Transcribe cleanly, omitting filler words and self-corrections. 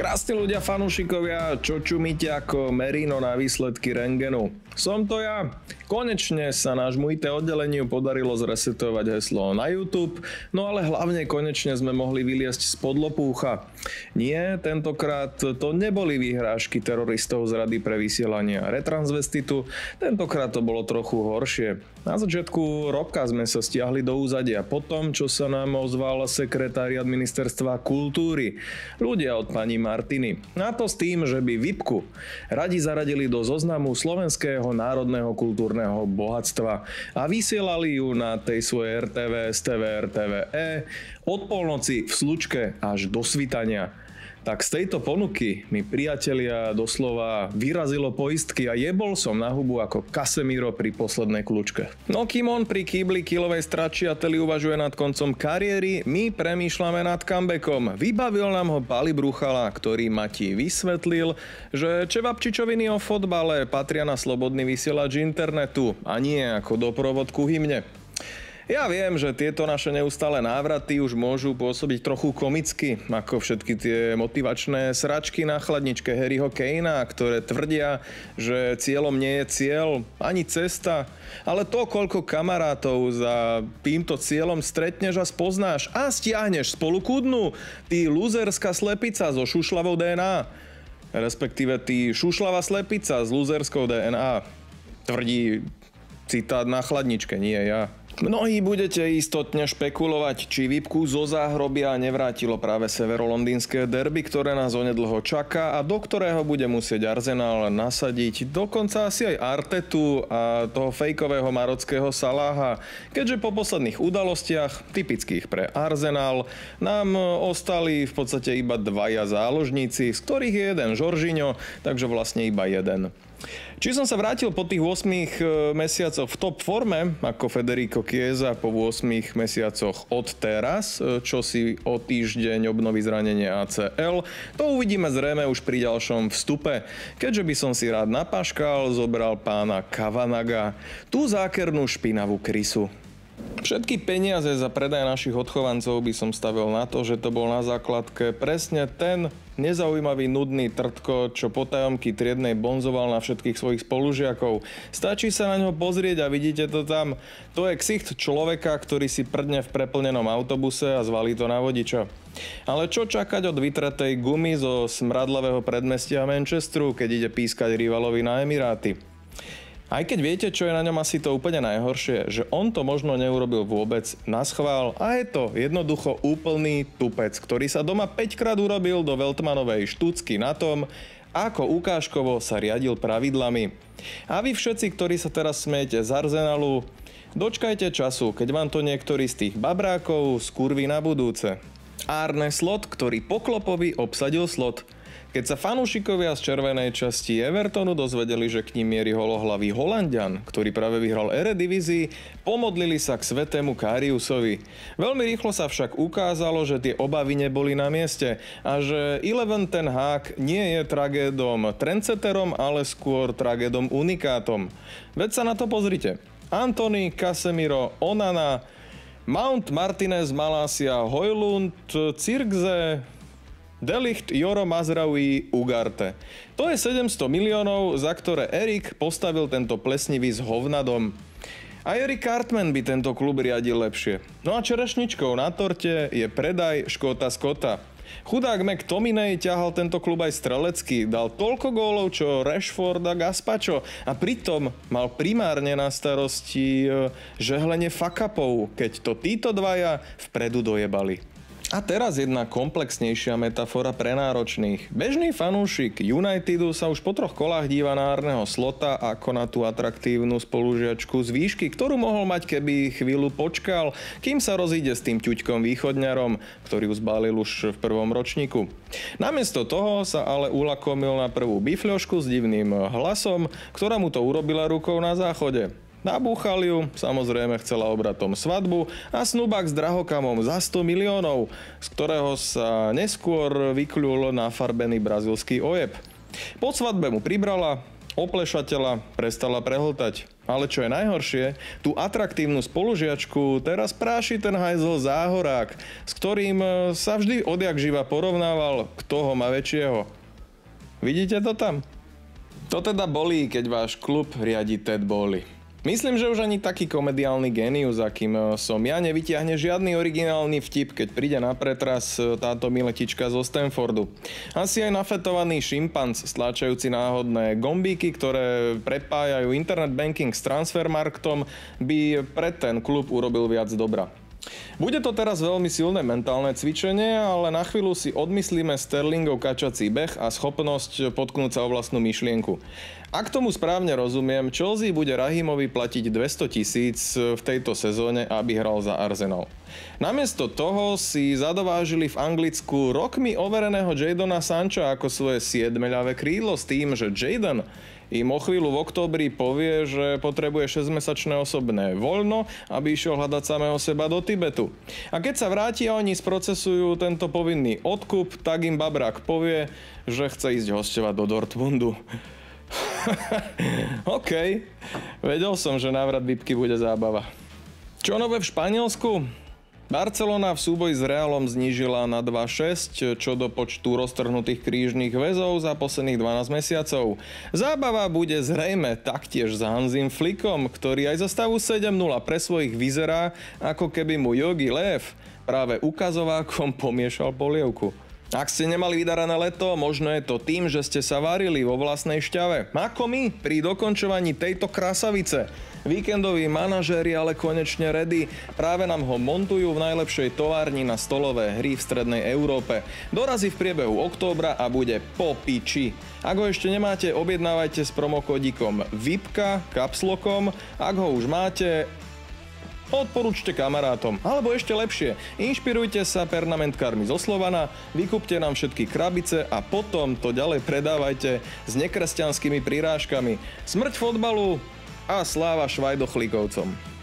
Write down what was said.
Krásni ľudia, fanúšikovia, čo čumíte ako merino na výsledky rentgenu. Som to ja. Konečne sa nášmu IT oddeleniu podarilo zresetovať heslo na YouTube, no ale hlavne konečne sme mohli vyliesť spod lopúcha. Nie, tentokrát to neboli výhrážky teroristov z Rady pre vysielanie retransvestitu, tentokrát to bolo trochu horšie. Na začiatku roka sme sa stiahli do úzadia po tom, čo sa nám ozval sekretáriat ministerstva kultúry. Ľudia od pani Martiny. Na to s tým, že by VIPku radi zaradili do zoznamu slovenského národného kultúrneho bohatstva a vysielali ju na tej svojej RTVS, TVE od polnoci v Slučke až do svitania. Tak z tejto ponuky mi priatelia doslova vyrazilo poistky a jebol som na hubu ako Casemiro pri poslednej kľúčke. No kým on pri kýbli kilovej stračiateli uvažuje nad koncom kariéry, my premýšľame nad comebackom. Vybavil nám ho Pali Bruchala, ktorý Mati vysvetlil, že čevapčičoviny o fotbale patria na slobodný vysielač internetu a nie ako doprovod ku hymne. Ja viem, že tieto naše neustále návraty už môžu pôsobiť trochu komicky, ako všetky tie motivačné sračky na chladničke Harryho Kanea, ktoré tvrdia, že cieľom nie je cieľ, ani cesta, ale to, koľko kamarátov za týmto cieľom stretneš a spoznáš a stiahneš spolu ku dnu, ty lúzerská slepica so šušľavou DNA, respektíve ty šušľavá slepica s lúzerskou DNA, tvrdí citát na chladničke, nie ja. Mnohí budete istotne špekulovať, či VIPku zo záhrobia nevrátilo práve severolondýnske derby, ktoré nás onedlho čaká a do ktorého bude musieť Arsenal nasadiť dokonca asi aj Artetu a toho fejkového marockého Salaha, keďže po posledných udalostiach, typických pre Arsenal, nám ostali v podstate iba dvaja záložníci, z ktorých je jeden Jorginho, takže vlastne iba jeden. Či som sa vrátil po tých 8 mesiacoch v top forme, ako Federico Chiesa po 8 mesiacoch od teraz, čo si o týždeň obnoví zranenie ACL, to uvidíme zrejme už pri ďalšom vstupe, keďže by som si rád napaškal, zobral pána Kavanaga, tú zákernú špinavú krysu. Všetky peniaze za predaj našich odchovancov by som stavil na to, že to bol na základke presne ten nezaujímavý, nudný trtko, čo potajomky triednej bonzoval na všetkých svojich spolužiakov. Stačí sa na ňo pozrieť a vidíte to tam. To je ksicht človeka, ktorý si prdne v preplnenom autobuse a zvalí to na vodiča. Ale čo čakať od vytretej gumy zo smradlavého predmestia Manchesteru, keď ide pískať rivalovi na Emiráty? Aj keď viete, čo je na ňom asi to úplne najhoršie, že on to možno neurobil vôbec naschvál a je to jednoducho úplný tupec, ktorý sa doma 5-krát urobil do Veltmanovej štucky na tom, ako ukážkovo sa riadil pravidlami. A vy všetci, ktorí sa teraz smejete z Arsenalu, dočkajte času, keď vám to niektorý z tých babrákov skurví na budúce. Arne Slot, ktorý po Klopovi obsadil slot. Keď sa fanúšikovia z červenej časti Evertonu dozvedeli, že k ním mierí holohlavý Holanďan, ktorý práve vyhral Eredivízii, pomodlili sa k svetému Kariusovi. Veľmi rýchlo sa však ukázalo, že tie obavy neboli na mieste a že Eleven ten Hag nie je tragédom trendsetterom, ale skôr tragédom unikátom. Veď sa na to pozrite. Antony, Casemiro, Onana, Mount, Martinez, Malacia, Højlund, Zirkzee, De Ligt, Joro, Mazraoui, Ugarte. To je 700 miliónov, za ktoré Erik postavil tento plesnivý s hovnadom. A Eric Cartman by tento klub riadil lepšie. No a čerešničkou na torte je predaj Škóta Scotta. Chudák McTominay ťahal tento klub aj strelecky, dal toľko gólov, čo Rashford a Gazpacho a pritom mal primárne na starosti žehlenie fuck-upov, keď to títo dvaja vpredu dojebali. A teraz jedna komplexnejšia metafora pre náročných. Bežný fanúšik Unitedu sa už po 3 kolách díva na Arneho Slota ako na tú atraktívnu spolužiačku z výšky, ktorú mohol mať, keby chvíľu počkal, kým sa rozíde s tým ťuďkom východňarom, ktorý zbalil už v prvom ročníku. Namiesto toho sa ale ulakomil na prvú bifľošku s divným hlasom, ktorá mu to urobila rukou na záchode. Nabúchal ju, samozrejme chcela obratom svadbu a snubák s drahokamom za 100 miliónov, z ktorého sa neskôr vykľul nafarbený brazílsky ojeb. Po svadbe mu pribrala, oplešatela, prestala prehltať. Ale čo je najhoršie, tú atraktívnu spolužiačku teraz práši ten hajzl Záhorák, s ktorým sa vždy odjak živa porovnával, kto ho má väčšieho. Vidíte to tam? To teda bolí, keď váš klub riadi Ted Boehly. Myslím, že už ani taký komediálny génius, akým som ja, nevytiahne žiadny originálny vtip, keď príde na pretras táto miletička zo Stanfordu. Asi aj nafetovaný šimpanz stláčajúci náhodné gombíky, ktoré prepájajú internet banking s Transfermarktom, by pre ten klub urobil viac dobra. Bude to teraz veľmi silné mentálne cvičenie, ale na chvíľu si odmyslíme Sterlingov kačací beh a schopnosť potknúť sa o vlastnú myšlienku. Ak tomu správne rozumiem, Chelsea bude Rahimovi platiť 200 000 v tejto sezóne, aby hral za Arsenal. Namiesto toho si zadovážili v Anglicku rokmi overeného Jadona Sancha ako svoje 7. ľavé krídlo s tým, že Jadon im o chvíľu v októbri povie, že potrebuje 6-mesačné osobné voľno, aby išiel hľadať samého seba do Tibetu. A keď sa vráti a oni sprocesujú tento povinný odkup, tak im Babrák povie, že chce ísť hosťovať do Dortmundu. OK, vedel som, že návrat Bibky bude zábava. Čo nové v Španielsku? Barcelona v súboji s Realom znížila na 2-6, čo do počtu roztrhnutých krížnych väzov za posledných 12 mesiacov. Zábava bude zrejme taktiež s Hansim Flickom, ktorý aj za stavu 7-0 pre svojich vyzerá, ako keby mu Jogi Lev práve ukazovákom pomiešal polievku. Ak ste nemali vydarané leto, možno je to tým, že ste sa varili vo vlastnej šťave. Ako my pri dokončovaní tejto krasavice. Víkendoví manažéri ale konečne ready. Práve nám ho montujú v najlepšej továrni na stolové hry v strednej Európe. Dorazí v priebehu októbra a bude po piči. Ak ho ešte nemáte, objednávajte s promokódikom VIPKA, kapslokom. Ak ho už máte, odporúčte kamarátom. Alebo ešte lepšie, inšpirujte sa pernamentármi zo Slovana, vykúpte nám všetky krabice a potom to ďalej predávajte s nekresťanskými prirážkami. Smrť fotbalu a sláva Švajdochlíkovcom.